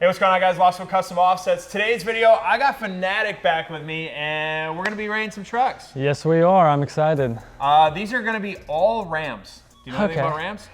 Hey, what's going on, guys? Lost Custom Offsets. Today's video, I got Finatic back with me, and we're going to be rating some trucks. Yes, we are. I'm excited. These are going to be all Rams. Do you know anything about Rams?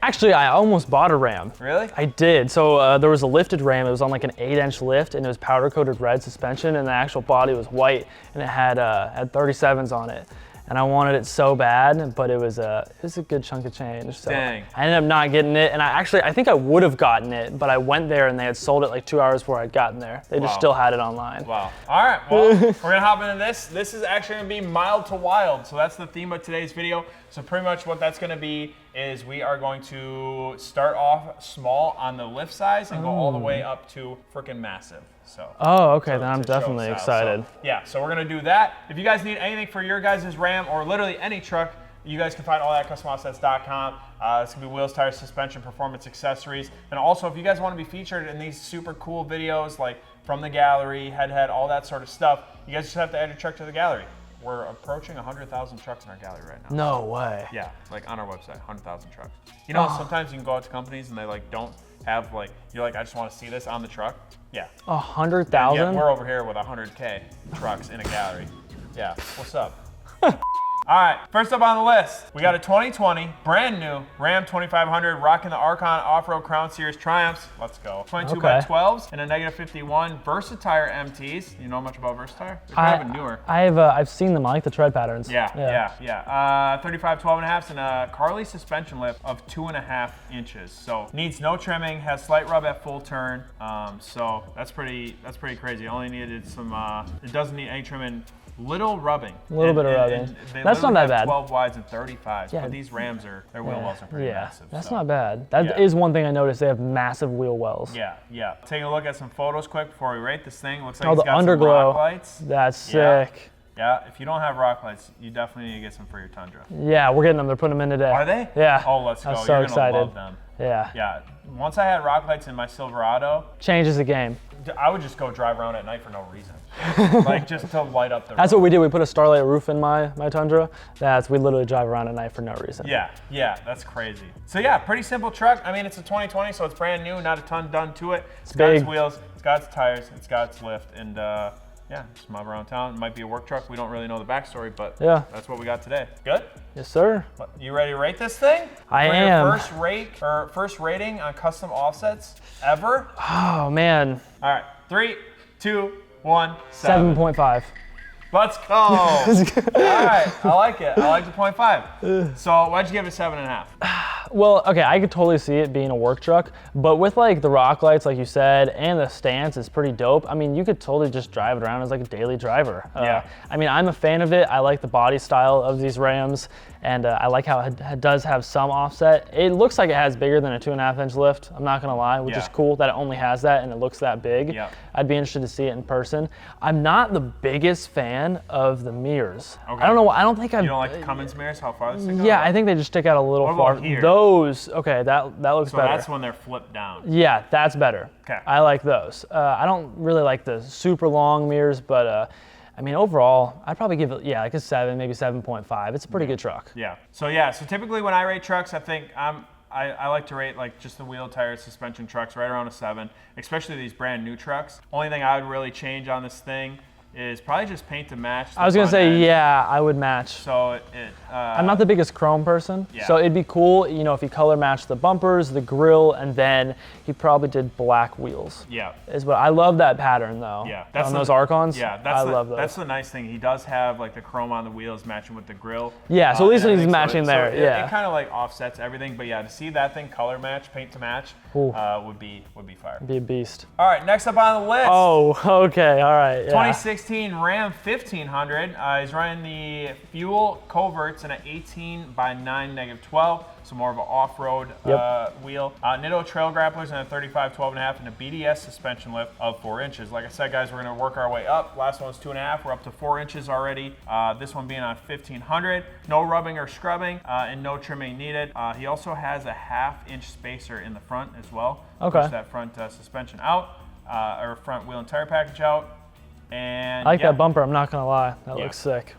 Actually, I almost bought a Ram. Really? I did. So there was a lifted Ram. It was on like an 8-inch lift, and it was powder-coated red suspension, and the actual body was white, and it had 37s on it. And I wanted it so bad, but it was a good chunk of change. So Dang. I ended up not getting it, and I think I would have gotten it, but I went there and they had sold it like 2 hours before I'd gotten there. They just still had it online. Wow. All right, well, we're gonna hop into this. This is actually gonna be mild to wild, so that's the theme of today's video. So pretty much what that's gonna be is we are going to start off small on the lift size and go all the way up to freaking massive. So. Oh, okay, then I'm definitely excited. So, yeah, so we're gonna do that. If you guys need anything for your guys' Ram or literally any truck, you guys can find all that at customoffsets.com. It's gonna be wheels, tires, suspension, performance accessories. And also, if you guys wanna be featured in these super cool videos, like from the gallery, head-to-head, all that sort of stuff, you guys just have to add your truck to the gallery. We're approaching 100,000 trucks in our gallery right now. No way. Yeah, like on our website, 100,000 trucks. You know, sometimes you can go out to companies and they like don't have like, you're like, I just wanna see this on the truck. Yeah. 100,000? Yeah, we're over here with 100K trucks in a gallery. Yeah, what's up? All right, first up on the list, we got a 2020 brand new Ram 2500 rocking the ARKON Off-Road Crown Series Triumphs. Let's go. 22 by 12s and a -51 Versatyre MTs. You know much about Versatyre? They're kind of a newer. I've seen them. I like the tread patterns. Yeah. 35 12.5s and a Carli suspension lift of 2.5 inches. So needs no trimming, has slight rub at full turn. So that's pretty crazy. It only needed some. It doesn't need any trimming. Little rubbing. A little bit of rubbing. That's not that bad. 12 wides and 35s, but these Rams their wheel wells are pretty massive. That's not bad. That is one thing I noticed. They have massive wheel wells. Yeah. Taking a look at some photos quick before we rate this thing. Looks like it's the got underglow. some rock lights. That's sick. Yeah, if you don't have rock lights, you definitely need to get some for your Tundra. Yeah, we're getting them. They're putting them in today. Are they? Yeah. Oh, let's go. I'm so excited. You're gonna love them. Yeah. Yeah. Once I had rock lights in my Silverado, changes the game. I would just go drive around at night for no reason. Like just to light up the road. That's what we did. We put a Starlight roof in my Tundra. We literally drive around at night for no reason. Yeah, that's crazy. So yeah, pretty simple truck. I mean, it's a 2020, so it's brand new, not a ton done to it. It's got its wheels, it's got its tires, it's got its lift, and yeah, just mob around town. It might be a work truck. We don't really know the backstory, but yeah, that's what we got today. Good? Yes, sir. You ready to rate this thing? I am. Your first rating on custom offsets ever? Oh, man. All right, 3, 2, 1, 7.5. Let's go. All right, I like it. I like the 0.5. So why'd you give it 7.5? Well, okay, I could totally see it being a work truck, but with like the rock lights, like you said, and the stance is pretty dope. I mean, you could totally just drive it around as like a daily driver. Yeah. I mean, I'm a fan of it. I like the body style of these Rams, and I like how it does have some offset. It looks like it has bigger than a 2.5-inch lift, I'm not gonna lie, which is cool that it only has that and it looks that big. Yeah. I'd be interested to see it in person. I'm not the biggest fan of the mirrors. Okay. I don't know, I don't think I'm... You don't like the Cummins mirrors, how far they stick out? Yeah, I think they just stick out a little far. What about here? Those, okay, that looks better. So that's when they're flipped down. Yeah, that's better. Okay. I like those. I don't really like the super long mirrors, but I mean, overall, I'd probably give it, like a 7, maybe 7.5. It's a pretty good truck. Yeah. So typically when I rate trucks, I think I like to rate like just the wheel, tires, suspension trucks right around a 7, especially these brand new trucks. Only thing I would really change on this thing is probably just paint to match. I was gonna say, yeah, I would match. So I'm not the biggest chrome person, so it'd be cool, you know, if you color matched the bumpers, the grill, and then he probably did black wheels. Yeah. Is what I love that pattern though. Yeah. On those ARKONs. Yeah, I love those. That's the nice thing. He does have like the chrome on the wheels matching with the grill. Yeah, so at least he's matching there. It kind of like offsets everything, but yeah, to see that thing color match, paint to match, would be fire. Be a beast. All right, next up on the list. Oh, okay, all right. Yeah. 2016 Ram 1500. He's running the fuel Coverts in an 18 by 9 -12, so more of an off-road wheel. Nitto trail grapplers in a 35 12.5 and a BDS suspension lift of 4 inches. Like I said, guys, we're going to work our way up. Last one was 2.5. We're up to 4 inches already. This one being on 1500. No rubbing or scrubbing and no trimming needed. He also has a 1/2-inch spacer in the front as well. Okay. Push that front suspension out, or front wheel and tire package out. And I like that bumper, I'm not gonna lie. That looks sick.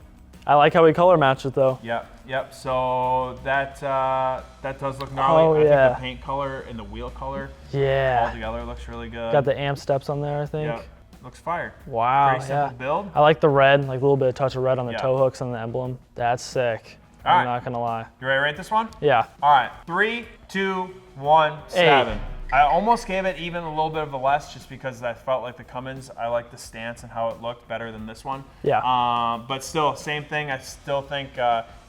I like how we color match it though. Yeah. Yep. So that does look gnarly. I think the paint color and the wheel color all together looks really good. Got the amp steps on there, I think. Yep. Looks fire. Wow. Pretty simple build. I like the red, like a little bit of touch of red on the toe hooks and the emblem. That's sick. I'm not gonna lie. You ready to rate this one? Yeah. All right. 3, 2, 1, 7. I almost gave it even a little bit of a less just because I felt like the Cummins, I like the stance and how it looked better than this one. Yeah. But still, same thing. I still think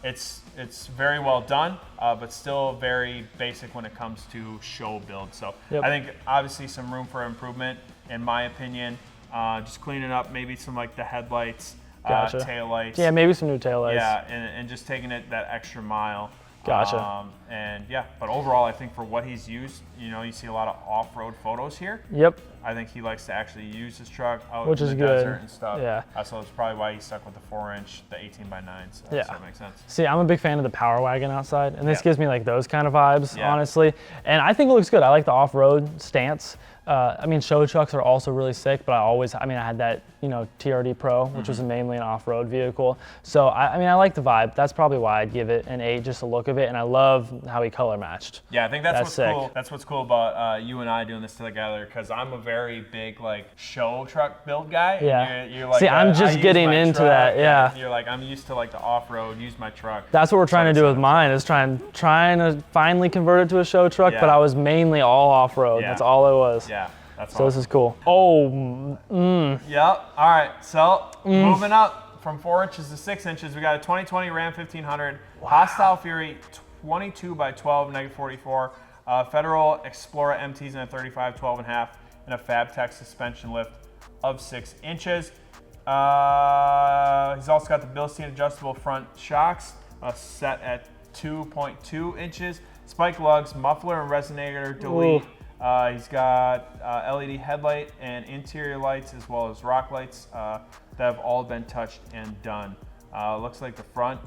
it's very well done, but still very basic when it comes to show build. So I think obviously some room for improvement, in my opinion. Just cleaning up maybe some like the headlights, tail lights. Yeah, maybe some new tail lights. Yeah, and just taking it that extra mile. Gotcha. And yeah, but overall, I think for what he's used, you know, you see a lot of off-road photos here. Yep. I think he likes to actually use his truck out Which in is the good. desert and stuff. Yeah. So it's probably why he stuck with the 4-inch, the 18x9. So that makes sense. See, I'm a big fan of the Power Wagon outside, and this gives me like those kind of vibes, honestly. And I think it looks good. I like the off-road stance. I mean, show trucks are also really sick, but I had that, you know, TRD Pro, which was mainly an off-road vehicle. So, I like the vibe. That's probably why I'd give it an 8, just the look of it, and I love how he color matched. Yeah, I think that's what's sick. Cool. That's what's cool about you and I doing this together, because I'm a very big, like, show truck build guy. Yeah. You're like, see, I'm just getting into that, yeah. You're like, I'm used to, like, the off-road, use my truck. That's what we're trying to do with mine, is trying to finally convert it to a show truck, but I was mainly all off-road. That's all it was. Yeah. That's so awesome. This is cool. Oh, Yep. All right. So moving up from 4 inches to 6 inches, we got a 2020 Ram 1500, Hostile Fury 22x12, -44, Federal Xplora MTs in a 35, 12.5, and a Fabtech suspension lift of 6 inches. He's also got the Bilstein adjustable front shocks, set at 2.2 inches, spike lugs, muffler and resonator delete. He's got LED headlight and interior lights, as well as rock lights that have all been touched and done. Looks like the front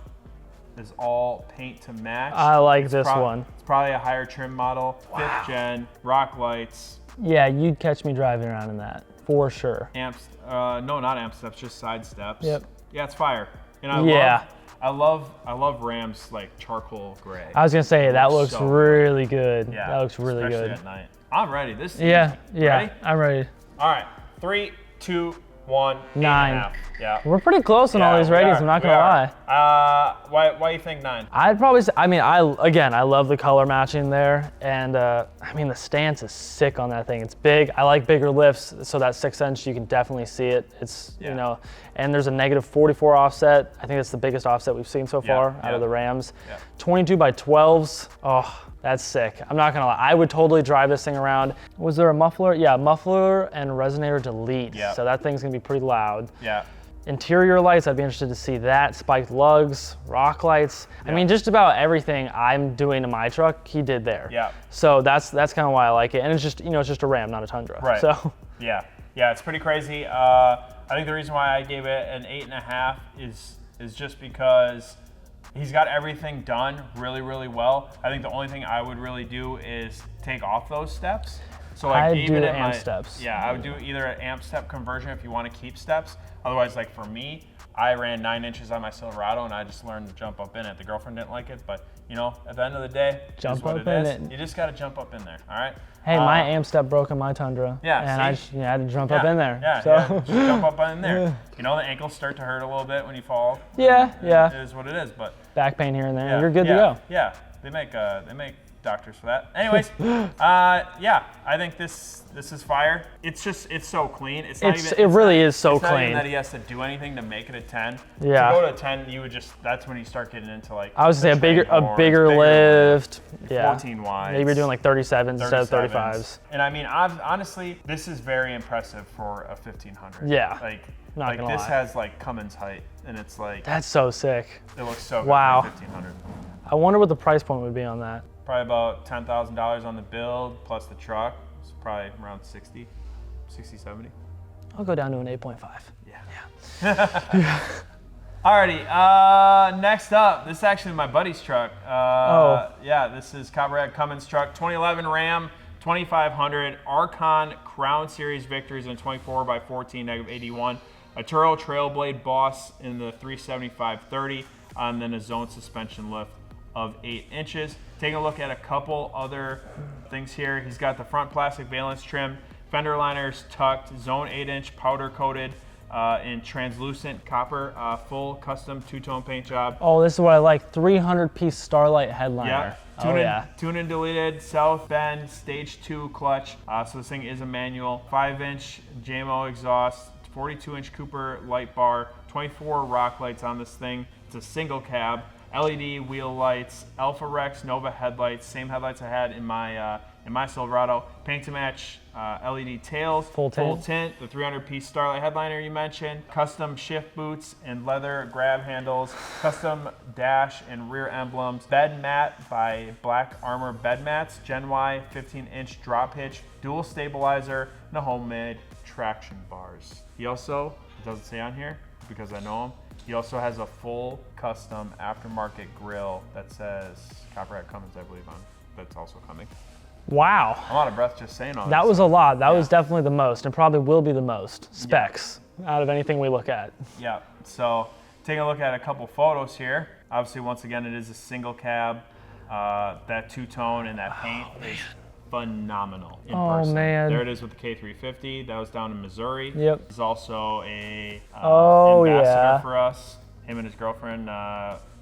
is all paint to match. I like this one. It's probably a higher trim model, 5th gen, rock lights. Yeah, you'd catch me driving around in that, for sure. Amps, no, not amp steps, just side steps. Yep. Yeah, it's fire. And I love Ram's like charcoal gray. I was gonna say that looks so really good. Yeah, that looks really especially good. At night. I'm ready. This is ready? I'm ready. All right, 3, 2, 1, 9. 8.5. Yeah. We're pretty close on all these ratings. I'm not gonna lie. Why do you think 9? I'd probably say, I love the color matching there, and the stance is sick on that thing. It's big. I like bigger lifts, so that 6-inch you can definitely see it. It's you know, and there's a -44 offset. I think that's the biggest offset we've seen so far out of the Rams. 22x12s. Oh. That's sick. I'm not gonna lie. I would totally drive this thing around. Was there a muffler? Yeah, muffler and resonator delete. So that thing's gonna be pretty loud. Yeah. Interior lights, I'd be interested to see that. Spiked lugs, rock lights. I mean, just about everything I'm doing to my truck, he did there. Yeah. So that's kind of why I like it. And it's just, you know, it's just a Ram, not a Tundra. Right. So. Yeah, it's pretty crazy. I think the reason why I gave it an 8.5 is just because he's got everything done really, really well. I think the only thing I would really do is take off those steps. So like I'd do the amp steps. Yeah, I would do either an amp step conversion if you want to keep steps. Otherwise, like for me, I ran 9 inches on my Silverado and I just learned to jump up in it. The girlfriend didn't like it, but you know, at the end of the day, jump up in it. You just got to jump up in there, all right? Hey, my amp step broke in my Tundra. Yeah, and I had to jump up in there. Yeah, just jump up in there. You know, the ankles start to hurt a little bit when you fall. Yeah. It is what it is, but back pain here and there, you're good to go. Yeah, they make doctors for that. Anyways, I think this is fire. It's so clean. It really is so it's clean. Not even that he has to do anything to make it a 10. Yeah. To go to a 10, you would that's when you start getting into like. I was gonna say a bigger lift. 14 wide. Maybe you're doing like 37s instead of 35s. And I mean, honestly, this is very impressive for a 1500. Yeah. Like this has like Cummins height, and it's like. That's so sick. It looks so good for 1500. I wonder what the price point would be on that. Probably about $10,000 on the build plus the truck. It's probably around 60, 70. I'll go down to an 8.5. Yeah. Alrighty, next up, this is actually my buddy's truck. Yeah, this is Covert Cummins truck, 2011 Ram 2500, ARKON Crown Series victories in 24x14, -81. Atturo Trailblade Boss in the 375/30. and then a zone suspension lift of 8 inches. Taking a look at a couple other things here. He's got the front plastic valence trim, fender liners tucked, zone 8-inch powder coated in translucent copper, full custom two-tone paint job. Oh, this is what I like, 300-piece Starlight headliner. Yeah. Tune in deleted, South Bend, stage 2 clutch. So this thing is a manual. 5-inch JMO exhaust, 42-inch Cooper light bar, 24 rock lights on this thing. It's a single cab, LED wheel lights, Alpha Rex Nova headlights, same headlights I had in my Silverado. Paint to match LED tails, full tint, the 300-piece Starlight headliner you mentioned, custom shift boots and leather grab handles, custom dash and rear emblems, bed mat by Black Armor Bed Mats, Gen Y 15-inch drop hitch, dual stabilizer, and a homemade traction bars. He also, it doesn't say on here because I know him, he also has a full custom aftermarket grill that says Copperhead Cummins, I believe, on. That's also coming. Wow. I'm out of breath just saying all this. That was a lot. That was definitely the most, and probably will be the most specs out of anything we look at. Yeah, so taking a look at a couple photos here. Obviously, once again, it is a single cab. That two-tone and that paint is phenomenal in person. Man. There it is with the K350. That was down in Missouri. Yep. He's also a ambassador for us. Him and his girlfriend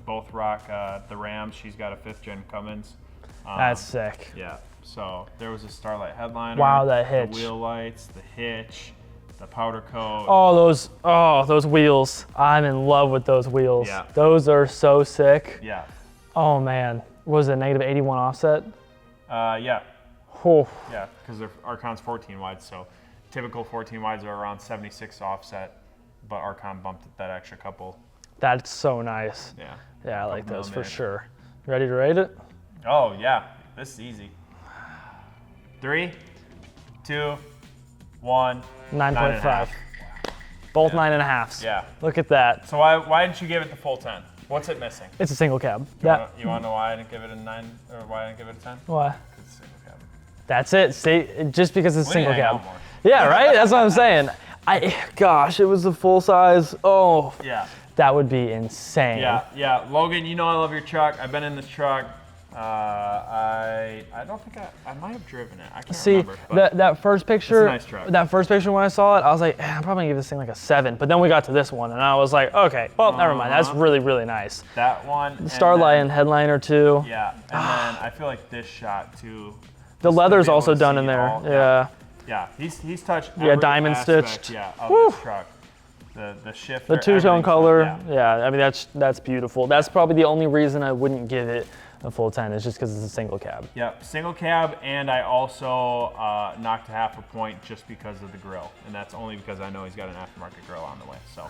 both rock the Rams. She's got a 5th-gen Cummins. That's sick. Yeah. So there was a Starlight headliner. Wow, that hitch. The wheel lights, the hitch, the powder coat. Oh, those wheels. I'm in love with those wheels. Yeah. Those are so sick. Yeah. Oh man, was it negative 81 offset? Yeah. Oh. Yeah, because they're ARKON's 14 wide, so typical 14 wides are around 76 offset, but ARKON bumped it that extra couple. That's so nice. Yeah. Yeah, I like those for sure. Ready to rate it? Oh yeah, this is easy. 3, 2, 1. 9.5. Both 9.5s. Yeah. Look at that. So why didn't you give it the full 10? What's it missing? It's a single cab. You want to know why I didn't give it a 9, or why I didn't give it a 10? Why? Because it's a single cab. That's it. See, just because it's a single hang cab. out more. Yeah, right? That's what I'm saying. Gosh, it was the full size. Oh. Yeah. That would be insane. Yeah. Logan, you know I love your truck. I've been in this truck. I don't think I might have driven it. I can't remember. That first picture, it's a nice truck. That first picture when I saw it, I was like, I'm probably gonna give this thing like a 7. But then we got to this one, and I was like, okay, well, never mind. That's really, really nice. That one. The Starlight and headliner too. Yeah, and then I feel like this shot too. The leather's also done in there. Yeah, he's touched every diamond aspect, stitched. Yeah, of this truck. The shifter. The two-tone color. Yeah. I mean that's beautiful. That's probably the only reason I wouldn't give it a full 10 is just because it's a single cab. Yep, single cab, and I also knocked half a point just because of the grill, and that's only because I know he's got an aftermarket grill on the way. So,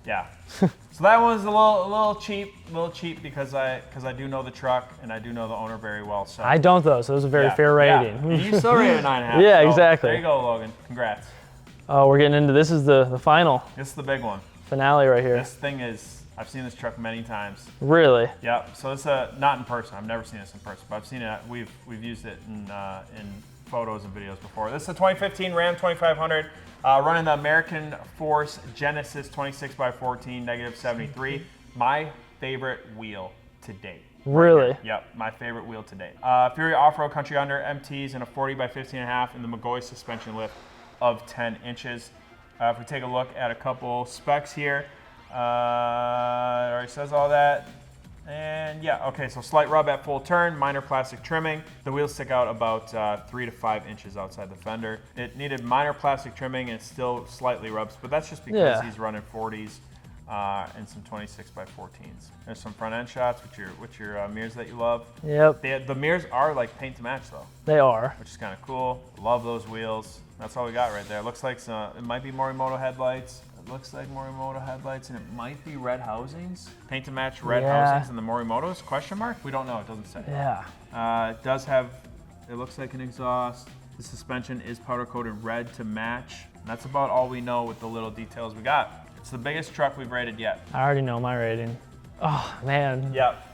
yeah. So that one was a little cheap because I do know the truck and I do know the owner very well. So I don't though, so it was a very fair rating. Yeah. You still rated 9.5. Yeah, so exactly. There you go, Logan. Congrats. Oh, we're getting into this. Is the final. This is the big one. Finale right here. This thing is. I've seen this truck many times. Really? Yep. So it's not in person. I've never seen this in person, but I've seen it. We've used it in photos and videos before. This is a 2015 Ram 2500, running the American Force Genesis 26x14 -73. My favorite wheel to date. Really? Yep, my favorite wheel to date. Fury Off-Road Country Under MTs and a 40x15.5 in the McGaughys suspension lift of 10 inches. If we take a look at a couple specs here, it already says all that. And yeah, okay, so slight rub at full turn, minor plastic trimming. The wheels stick out about 3 to 5 inches outside the fender. It needed minor plastic trimming and it still slightly rubs, but that's just because he's running 40s and some 26x14s. There's some front end shots with your mirrors that you love. Yep. The mirrors are like paint to match though. They are. Which is kind of cool. Love those wheels. That's all we got right there. It looks like it might be Morimoto headlights. It looks like Morimoto headlights, and it might be red housings. Paint to match red housings in the Morimotos? Question mark? We don't know. It doesn't say. Yeah. It does have. It looks like an exhaust. The suspension is powder coated red to match. And that's about all we know with the little details we got. It's the biggest truck we've rated yet. I already know my rating. Oh man. Yep.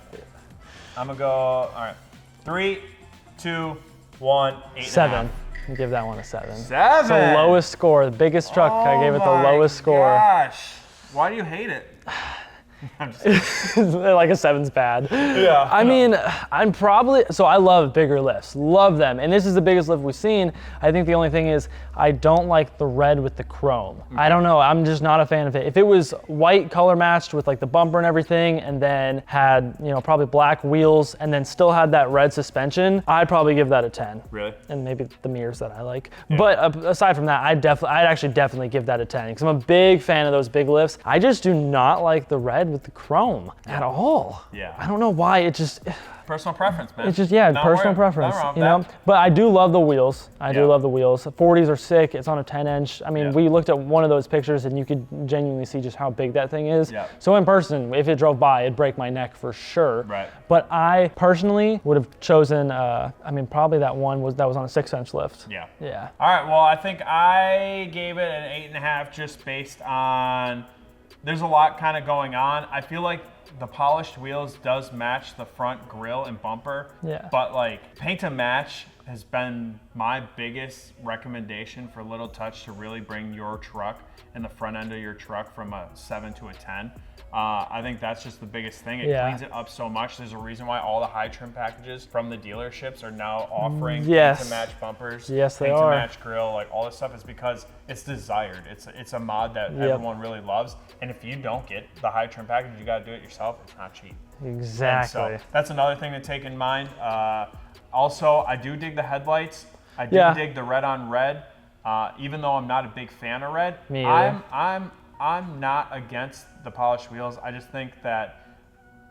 I'm gonna go. All right. 3, 2, 1. 7. Give that one a 7. 7. It's the lowest score. The biggest truck. I gave it the lowest score. Gosh. Why do you hate it? I'm just kidding. Like a 7's bad. Yeah. I mean, I'm probably, so I love bigger lifts, love them. And this is the biggest lift we've seen. I think the only thing is I don't like the red with the chrome. I don't know, I'm just not a fan of it. If it was white color matched with like the bumper and everything, and then had, you know, probably black wheels and then still had that red suspension, I'd probably give that a 10. Really? And maybe the mirrors that I like. Yeah. But aside from that, I'd actually definitely give that a 10 because I'm a big fan of those big lifts. I just do not like the red with the chrome at all. Yeah. I don't know why, it just... Personal preference, man. It's just, yeah, personal preference, you know? But I do love the wheels. I do love the wheels. 40s are sick. It's on a 10-inch. I mean, we looked at one of those pictures and you could genuinely see just how big that thing is. Yeah. So in person, if it drove by, it'd break my neck for sure. Right. But I personally would have chosen, I mean, probably that one that was on a 6-inch lift. Yeah. Yeah. All right, well, I think I gave it an 8.5 just based on, there's a lot kind of going on. I feel like the polished wheels does match the front grille and bumper. Yeah. But like paint to match has been my biggest recommendation for Little Touch to really bring your truck and the front end of your truck from a 7 to a 10. I think that's just the biggest thing. It cleans it up so much. There's a reason why all the high trim packages from the dealerships are now offering paint to match bumpers, yes, they paint are. to match grill, like all this stuff is because it's desired. It's a mod that everyone really loves. And if you don't get the high trim package, you got to do it yourself. It's not cheap. Exactly. And so that's another thing to take in mind. Also, I do dig the headlights. I do dig the red on red. Even though I'm not a big fan of red, I'm not against the polished wheels. I just think that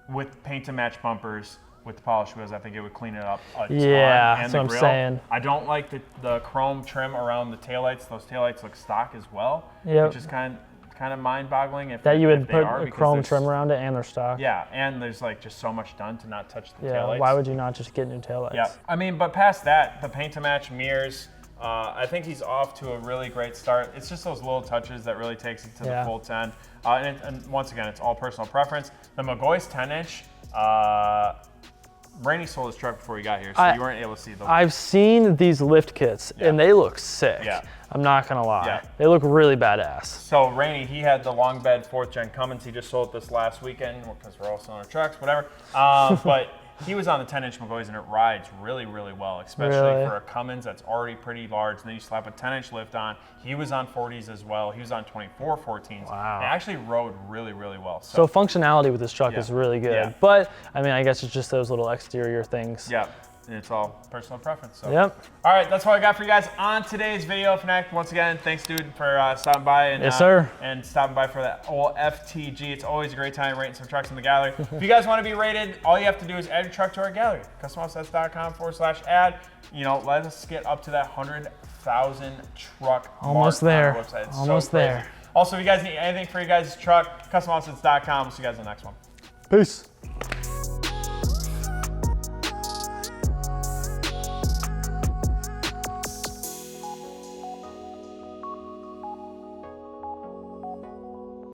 with paint to match bumpers with the polished wheels, I think it would clean it up a ton. Yeah, and that's the what grill. I'm saying. I don't like the chrome trim around the taillights. Those taillights look stock as well, which is kind of mind-boggling. If that you would if put a chrome trim around it and their stock. Yeah, and there's like just so much done to not touch the taillights. Why would you not just get new taillights? Yeah, I mean, but past that, the paint to match mirrors, I think he's off to a really great start. It's just those little touches that really takes it to the full 10. And once again, it's all personal preference. The McGaughys 10-inch, Rainey sold his truck before he got here, so you weren't able to see the. I've seen these lift kits, and they look sick. Yeah. I'm not gonna lie. Yeah. They look really badass. So Rainey, he had the long bed 4th gen Cummins. He just sold it this last weekend because we're all selling our trucks, whatever. But he was on the 10-inch McGaughys, and it rides really, really well, especially for a Cummins that's already pretty large. And then you slap a 10-inch lift on. He was on 40s as well. He was on 24 14s. Wow. And actually rode really, really well. So functionality with this truck is really good. Yeah. But, I mean, I guess it's just those little exterior things. Yeah. It's all personal preference. So. Yep. All right, that's what I got for you guys on today's video. Finatic, once again, thanks, dude, for stopping by and and stopping by for that old FTG. It's always a great time rating some trucks in the gallery. If you guys want to be rated, all you have to do is add your truck to our gallery. CustomOffsets.com/add. You know, let us get up to that 100,000 truck. Almost there. On our website. It's almost so there. Also, if you guys need anything for your guys' truck, CustomOffsets.com. We'll see you guys in the next one. Peace.